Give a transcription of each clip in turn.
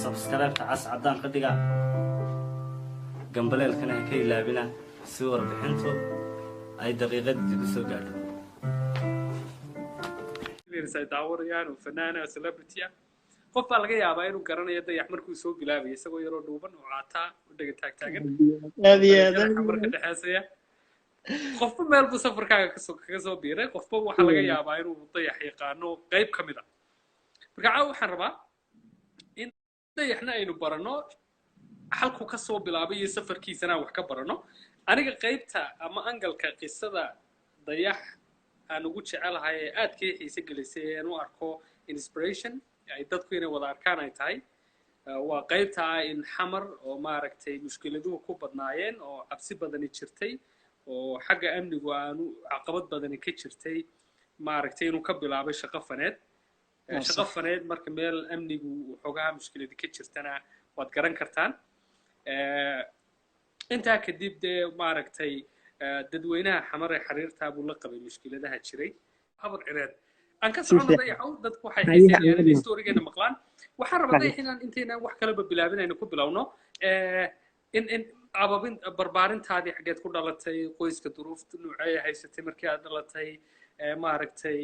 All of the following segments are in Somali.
subscribe cas cadaan ka dhiga gambaleelkana ka ilaabina si warbixintu ay daqiiqad dib u soo gaadho daawarayaan oo fanaana celebrity qof baa laga yaabaa inuu garanayo dayax markuu soo bilaabay isagoo yaroo dhuuban oo caataa u dhaga taagtaagan marka dhexeysaya qofba meel buu safarkaaga kaga soo biiray qofba waxaa laga yaabaa inuu dayax yaqaano qayb ka mid ah marka caawa waxaan rabaa in dayaxna aynu barano halkuu ka soo bilaabay iyo safarkiisana wax ka barano aniga qaybta ama angalka qisada dayax aan ugu jecelahay ee aadkii xiise gelisay ee aan u arko inspiration ay dadku inay wada arkaan ay tahay waa qaybta in xamar oo maaragtay mushkiladuhu ku badnaayeen oo cabsi badani jirtay oo xagga amnigu aanu caqabad badani ka jirtay maaragtay inuu ka bilaabay shaqo faneed marka meel amnigu xogaha mushkilada ka jirtana waad garan kartaan intaa kadib dee maaragtay dadweynaha xamar ee xiriirtaa buu la qabay mushkiladaha jiray habar cireed aan ka socono dayaxow dadku waxay xiiseeyaan inay storygeena maqlaan waxaan rabaa dayax inaan intaynaan wax kaleba bilaabin aynu ku bilowno in ababin barbaarintaadii xageed ku dhalatay qoyska duruufta noocee haysatay markii aad dhalatay maaragtay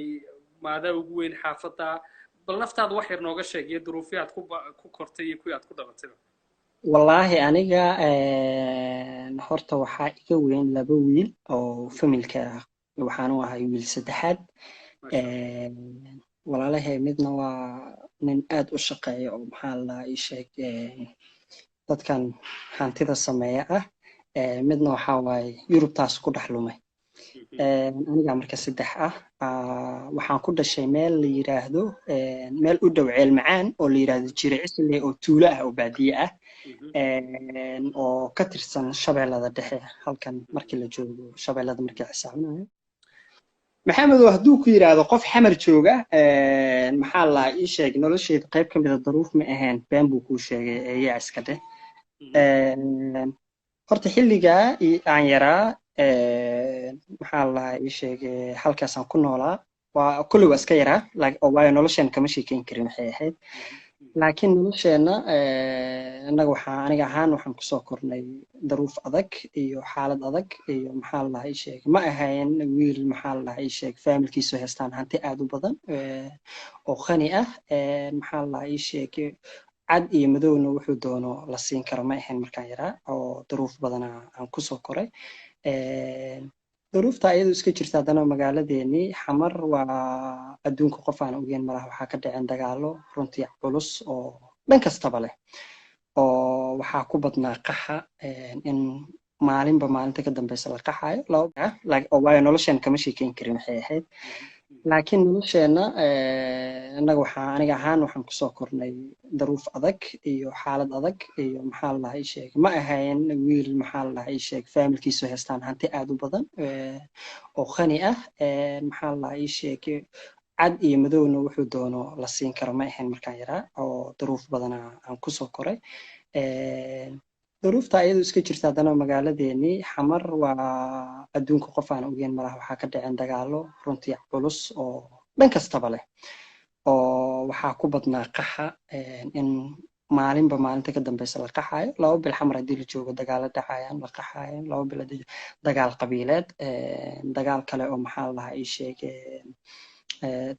maadaa ugu weyn xaafadda bal naftaada wax yar nooga sheeg iyo duruufii aad ku kortay iyo kuwii aad ku dhalatayba wallaahi aniga horta waxaa iga weyn laba wiil oo familka ah waxaan u ahay wiil saddexaad walaalahay midna waa nin aad u shaqeeya oo maxaa la ii sheeg dadkan hantida sameeya ah midna waxaa waaye yurubtaas ku dhex lumay aniga marka saddex ah waxaan ku dhashay meel la yiraahdo meel u dhow ceel macaan oo la yiraahdo Jiricisle oo tuulo ah oo baadiye ah oo ka tirsan shabeellada dhexe halkan markii la joogo shabeellada markii xisaabinayo maxamed hadduu ku yiraahdo qof xamar jooga maxaa la ii sheeg nolosheeda qayb ka mid ah daruuf ma ahayn been buu ku sheegay ayaa iska dheh horta xilliga aan yaraa maxaa la ii sheegay halkaas aan ku noolaa waa kulli waa iska yaraa oo waayo noloshan kama sheekeyn karin waxay ahayd laakiin nolosheena aniga ahaan waxaan kusoo kornay daruuf adag iyo xaalad adag iyo maxaa la ii sheeg ma ahayn wiil maxaa la ii sheeg familkiisu haystaan hanti aad u badan oo qani ah maxaa la ii sheeg cad iyo madowna wuxuu doono la siin karo ma ahayn markaan yaraa oo daruuf badana aan kusoo koray daruufta iyadu iska jirta haddana magaaladeennii xamar waa adduunka qof aan ogeyn malaha waxaa ka dhaceen dagaalo runtii culus oo dhan kastaba leh oo waxaa ku badnaa qaxa in maalinba maalinta ka dambeysa la qaxayo oo waayo noloshan kama sheekeyn karin waxay ahayd laakiin nolosheena aniga ahaan waxaan kusoo kornay daruuf adag iyo xaalad adag iyo maxaa la ii sheeg ma ahayn wiil maxaa la ii sheeg familkiisu haystaan hanti aad u badan oo qani ah maxaa la ii sheeg cad iyo madowna wuxuu doono la siin karo ma ahayn markaan yaraa oo daruuf badana aan kusoo koray daruufta iyadu iska jirta haddana magaaladeennii xamar waa adduunka qof aan ogeyn malaha waxaa ka dhaceen dagaalo runtii culus oo dhan kastaba leh oo waxaa ku badnaa qaxa in maalinba maalinta ka dambeysa la qaxayo 2 bil xamar haddii la joogo dagaalo dhacayaan la qaxayo 2 bil dagaal qabiileed dagaal kale oo maxaa la ii sheeg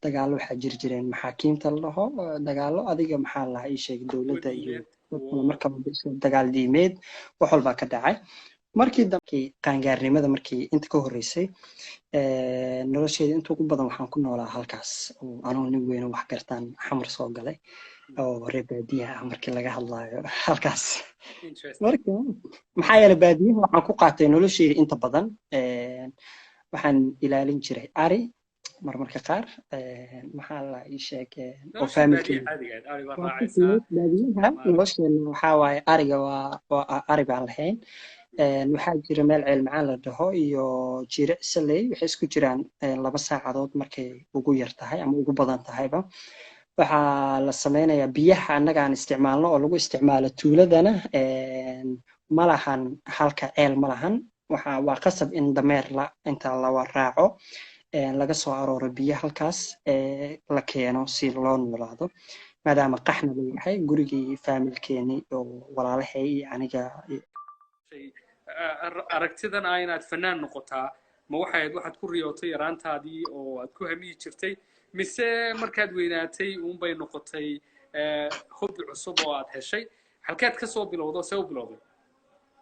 dagaalo waxaa jireen maxaakiimta la dhaho dagaalo adiga maxaa la ii sheeg dowladda iyo marka dagaal diimeed wax walba ka dhacay markii dambe qaangaarnimada markii inta ka horeysay nolosheeda inta ugu badan waxaan ku noolaa halkaas oo anoo nin weyn wax gartaan xamar soo galay oo reer baadiyaha ah markii laga hadlayo halkaas marka maxaa yeelay baadiyaha waxaan ku qaatay nolosheeda inta badan waxaan ilaalin jiray ari marmarka qaar maxaa la ii sheeg oo familkeena nolosheena waxaa waaye ariga waa ari baan lahayn waxaa jira meel ceel macaan la dhaho iyo Jiricsle waxay isku jiraan 2 saacadood markay ugu yar tahay ama ugu badan tahayba waxaa la sameynayaa biyaha annaga aan isticmaalno oo lagu isticmaalo tuuladana ma lahan halka ceel ma lahan waa qasab in dameer inta la raaco laga soo arooro biyo halkaas la keeno si loo noolaado maadaama qaxna leeyahay gurigii faamilkeeni oo walaalahay iyo aniga aragtidan ah inaad fanaan noqotaa ma waxayd waxaad ku riyootay yaraantaadii oo aad ku hamiyi jirtay mise markaad weynaatay uunbay noqotay hobbi cusub oo aad heshay halkeed ka soo bilowdo see u bilowday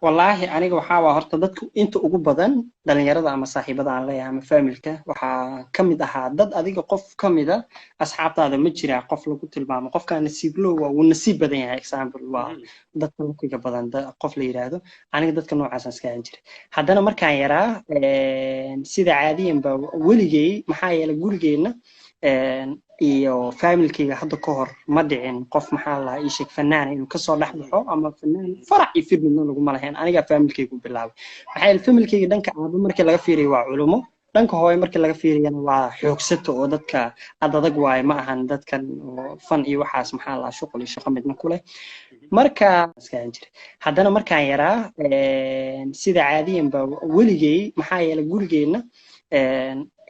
wallaahi aniga waxaa waa horta dadku inta ugu badan dhalinyarada ama saaxiibada aan leeyahay ama faamilka waxaa ka mid ahaa dad adiga qof ka mida asxaabtaada ma jiraa qof lagu tilmaamo qofkaa nasiiblow waa wuu nasiib badan yahay example waa dadka lukiga badan qof la yidhaahdo aniga dadka noocaasaan iska ahan jiray haddana markaan yaraa sida caadiyanba weligay maxaa yeelay gurigeenna iyo faamilkayga hadda ka hor ma dhicin qof maxaa lahaa ii sheeg fanaan inuu kasoo dhex baxo ama fanaan farac iyo firmidna laguma lahayn anigaa faamilkaygu bilaabay maxaa yeelay faamilkayga dhanka aaba markii laga fiiriyo waa culumo dhanka hooyo markii laga fiiriyana waa xoogsato oo dadka adadag waaye ma ahan dadkan oo fan iyo waxaas maxaa lahaa shuqul iyo shaqo midna ku leh marka iskahan jiray haddana markaan yaraa sida caadiyanba weligay maxaa yeelay gurigeenna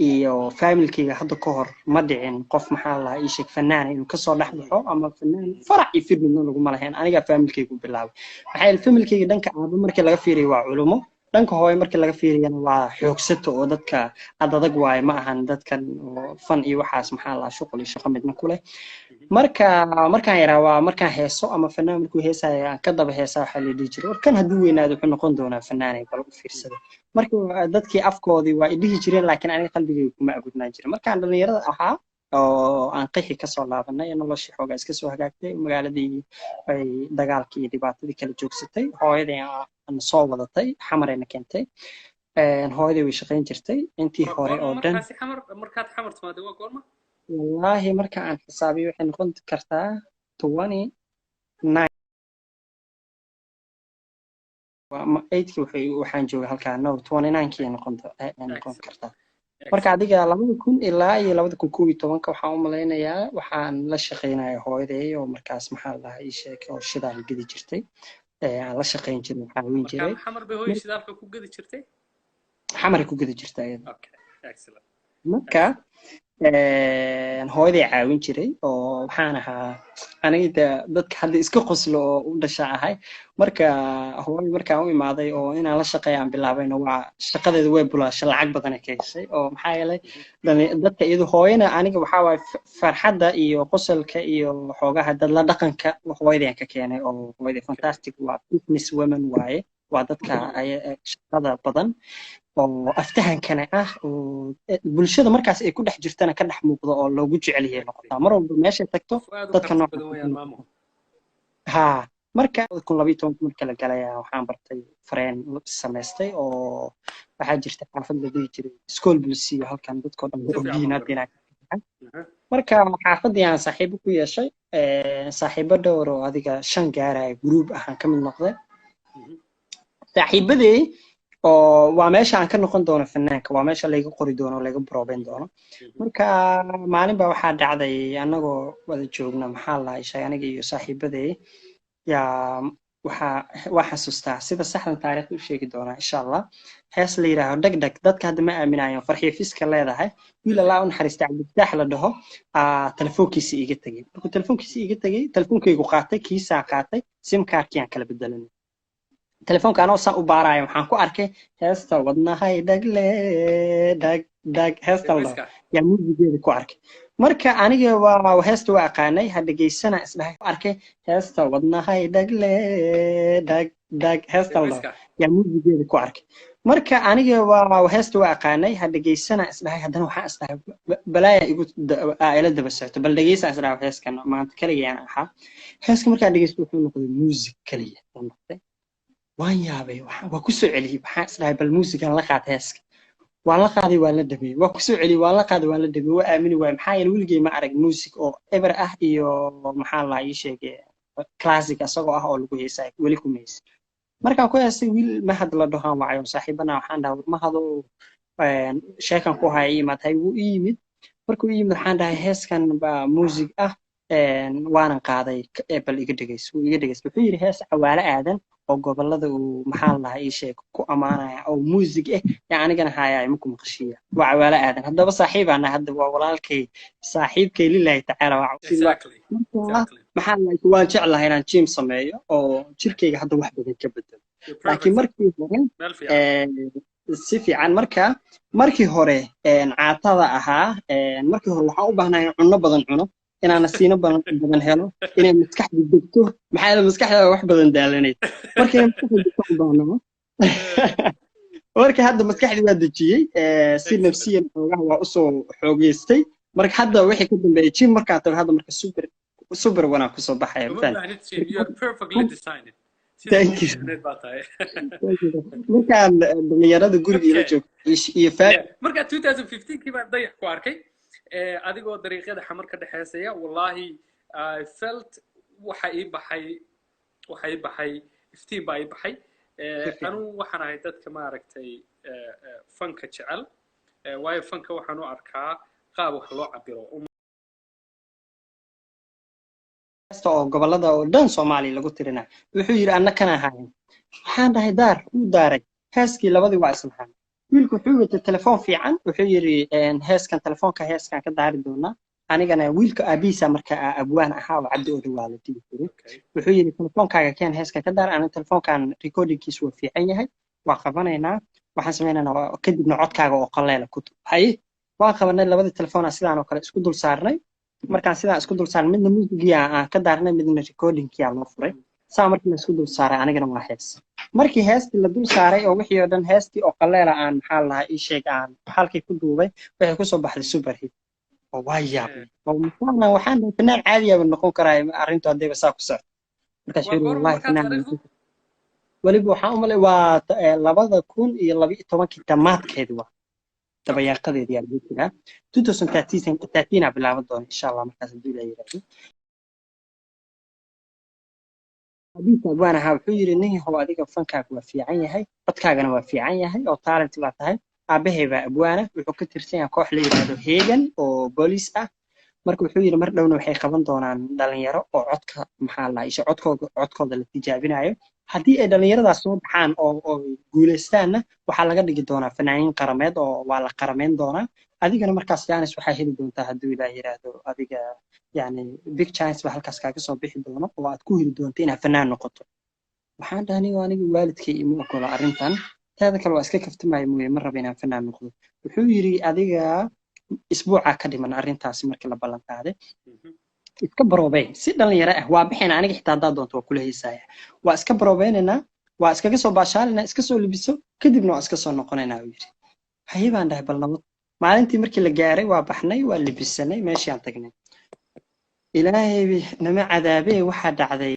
iyo faamilkayga hadda ka hor ma dhicin qof maxaa lahaa ii sheeg fanaan inuu kasoo dhex baxo ama fanaan farac iyo firmidna laguma lahayn anigaa faamilkaygu bilaabay maxaa yeelay faamilkayga dhanka aaba markii laga fiiriyo waa culumo dhanka hooyo markii laga fiiriyana waa xoogsato oo dadka adadag waaye ma ahan dadkan oo fan iyo waxaas maxaa lahaa shuqul iyo shaqo midna ku leh markaan yaraa waa markaan heeso ama fanaan markuu heesaya aan ka daba heesaa waxaa la dhihi jiray warkan hadduu weynaado wuxuu noqon doonaa fanaanay bal u fiirsada marka dadkii afkoodii waa idhihi jireen laakiin aniga qalbigayga kuma agudnaan jirin markaan dhalinyarada ahaa oo aan qixi kasoo laabanay noloshii xoogaa iska soo hagaagtay magaaladii ay dagaalkii iyo dhibaatadii kala joogsatay hooyadii aan soo wadatay xamarayna keentay hooyadii way shaqayn jirtay intii hore oo dhan markaad xamar timaaday waa goorma wallaahi marka aan xisaabiyo waxay noqon kartaa 8kii waxaan joogay halkaa no 29kii noqon kartaa marka adiga 2000 ilaa iyo 2011 waxaan u malaynayaa waxaan la shaqaynaya hooyaday oo markaas maxaa lahaa ii sheeg oo shidaal gedi jirtay aan la shaqayn jiray caawin jiray xamar bay hooyo shidaalka ku gedi jirtay xamar ku gedi jirtay okay excellent marka hooyaday caawin jiray oo waxaan ahaa aniga dadka hadda iska qoslo oo u dhasha ahay marka hooyo markaan u imaaday oo inaan la shaqeeyaan bilaabayna waa shaqadeeda way bulaashay lacag badan ka heshay oo maxaa yeelay dadka iyadu hooyana aniga waxaa waaye farxadda iyo qosolka iyo xoogaha dad la dhaqanka hooyadaan ka keenay oo hooyada fantastic waa business women waaye waa dadka shaqada badan oo aftahankana ah oo bulshada markaas ay ku dhex jirtana ka dhex muuqdo oo loogu jecel yahay noqotaa mar walba meeshay tagto dadka noocaas ha marka 2012 marka la galay waxaan fareen samaystay oo waxaa jirta xaafad la dhihi jiray school bulsiyo halkan dadkoo dhan ogyihiin hadda marka xaafadii aan saaxiibo ku yeeshay saaxiibo dhowr oo adiga 5 gaaraya group ahaan ka mid noqday saaxiibadii oo waa meesha aan ka noqon doono fanaanka waa meesha layga qori doono laga broben doono marka maalin baa waxaa dhacday anagoo wada joogna maxaa la ishay aniga iyo saaxiibaday yaa waa xasuustaa sida saxdan taariikhda u sheegi doonaa insha allah hees la yidhaaho dhegdheg dadka hadda ma aaminayo farxiyo fiska leedahay wiil allaa u naxariista cabdifitaax la dhaho telefoonkiisa iga tegey markuu telefoonkiisa iga tegey telefonkaygu qaatay kiisaa qaatay simkaarkii aan kala bedelanay telefoonka anoo saan u baaraayo waxaan ku arkay heesta wadnahay dhagle dhag heesta la yaa muusigeeda ku arkay marka aniga waa heesta waa aqaanay ha dhageysana isdhahay ku arkay heesta wadnahay dhagle dhag heesta la yaa muusigeeda ku arkay marka aniga waa heesta waa aqaanay ha dhageysana isdhahay haddana waxaan isdhahay balaaya igu ila daba socto bal dhageysa isdhahay heeskan maanta kaligayaan ahaa heeska markaan dhageysto wuxuu noqday muusig kaliya uu noqday waan yaabay waa ku soo celiyay waxaan isdhahay bal muusigan la qaad heeska waan la qaaday waan la dhameeyay waa ku soo celiyay waan la qaaday waan la dhameeyay waa aamini waay maxaa yeelay weligay ma arag muusig oo ever ah iyo maxaa la ii sheegay classic asagoo ah oo lagu heesay weli ku mees markaan ku heesay wiil ma had la dhahaan wacayo saaxiibana waxaan dhahay ma hado sheekan ku hayay imaatay wuu ii yimid markuu ii yimid waxaan dhahay heeskan baa muusig ah waanan qaaday bal iga dhageyso wuxuu yidhi hees cawaale aadan oo gobolada uu maxaa lahaa ii sheeg ku amaanaya oo muusig ah yaa anigana hayaa imaku maqashiya waa cawaala aadan haddaba saaxiibaana hadda waa walaalkay saaxiibkay lillahi tacaala waa exactly exactly maxaa lahaa waan jeclahay inaan gym sameeyo oo jirkayga hadda wax badan ka bedelo You're laakiin perfect markii hore meel fiican si fiican markii hore caatada ahaa markii hore waxaan u baahnahay in cunno badan cuno inaan nasiino badan helo inay maskaxdu degto maxaa yeelay maskaxda wax badan daalanayd markii maskaxdu degto u baahnaa marka hadda maskaxdii waa dejiyey si nafsiyan xoogaha waa usoo xoogeystay marka hadda wixii ka dambeeyay gym markaan tago hadda marka super wanaa kusoo baxaya uma faan baahnid gym you are perfectly designed Thank you. baa tahay markaan dhalinyarada guriga ila Okay. joogto iyo faan Yeah. marka 2015 kii baan dayax ku arkay adigoo dariiqyada xamar ka dhexeysaya wallahi I felt waxa ii baxay iftiin baa ii baxay anuu waxaan ahay dadka maaragtay fanka jecel waayo fanka waxaan u arkaa qaab wax loo cabiro kasta oo gobolada oo dhan Soomaaliya lagu tirina wuxuu yiri anna kana ahayn waxaan dhahay daar uu daaray heeskii labadii waa islahaan wiilku wuxuu watay telefoon fiican wuxuu yiri telefoonka heeskan ka daari doonaa anigana wiilka aabiisa marka abwaan ahaa oo cabdi oo waalidii jiray wuxuu yiri telefoonkaaga keen heeskan ka daar ana telefoonkan recordingkiisu waa fiican yahay waa qabanaynaa waxaan sameynaynaa kadibna codkaaga oo qalleela ku hay waan qabanay labadii telefoon sidaan oo kale isku dul saarnay markaan sidaan isku dul saarnay midna muusigiya aan ka daarnay midna recordingkiya loo furay saa markii la isku dul saaray anigana waa hees markii heestii la dul saaray oo wixii oo dhan heestii oo qalleela aan maxaa lahaa ii sheeg aan halkii ku duubay waxay ku soo baxday super hit oo waa yaabay oo maxaa waxaan fanaan caadi ah noqon karaa arrintu hadayba saa ku socdo markaas yiri wallahi fanaan waliba waxaan u malay waa 2012 dhammaadkeedii waa dabayaaqadeedii ayaa lagu jiraa 2013 bilaaban doona insha Allah markaas hadii la yiraahdo hadii abaan ahaa wuxuu yiri nin yahow adiga fankaaga waa fiican yahay codkaagana waa fiican yahay oo talent baa tahay aabahay baa abwaana wuxuu ka tirsan yahay koox la yiraahdo Hegan oo booliis ah marka wuxuu yiri mar dhowna waxay qaban doonaan dhalinyaro oo codka maxaa la isha codkooda la tijaabinayo haddii ay dhalinyaradaas soo baxaan oo guuleystaanna waxaa laga dhigi doonaa fanaaniin qarameed oo waa la qarameyn doonaa adigana markaas Jaanis waxaa heli doontaa hadduu Ilaahay yiraahdo adiga yani big chance ba halkaas kaaga soo bixi doono oo aad ku heli doonto inaad fanaan noqoto waxaan dhahnay aniga waalidkay ima ogola arrintan taada kale waa iska kaftamay mooyee ma rabo inaan fanaan noqdo wuxuu yiri adiga isbuuca ka dhiman arrintaasi markii la ballan qaaday iska baroobay si dhalinyaro ah waa bixina aniga xitaa haddaad doonto waa kula heesaaya waa iska baroobeynayna waa iskaga soo baashaalayna iska soo libiso kadibna waa iska soo noqonaynaa uu yiri haye baan dhahay bal nabad maalintii markii la gaaray waa baxnay waa libisanay meeshii aan tagnay ilaahay nama cadaabay waxaa dhacday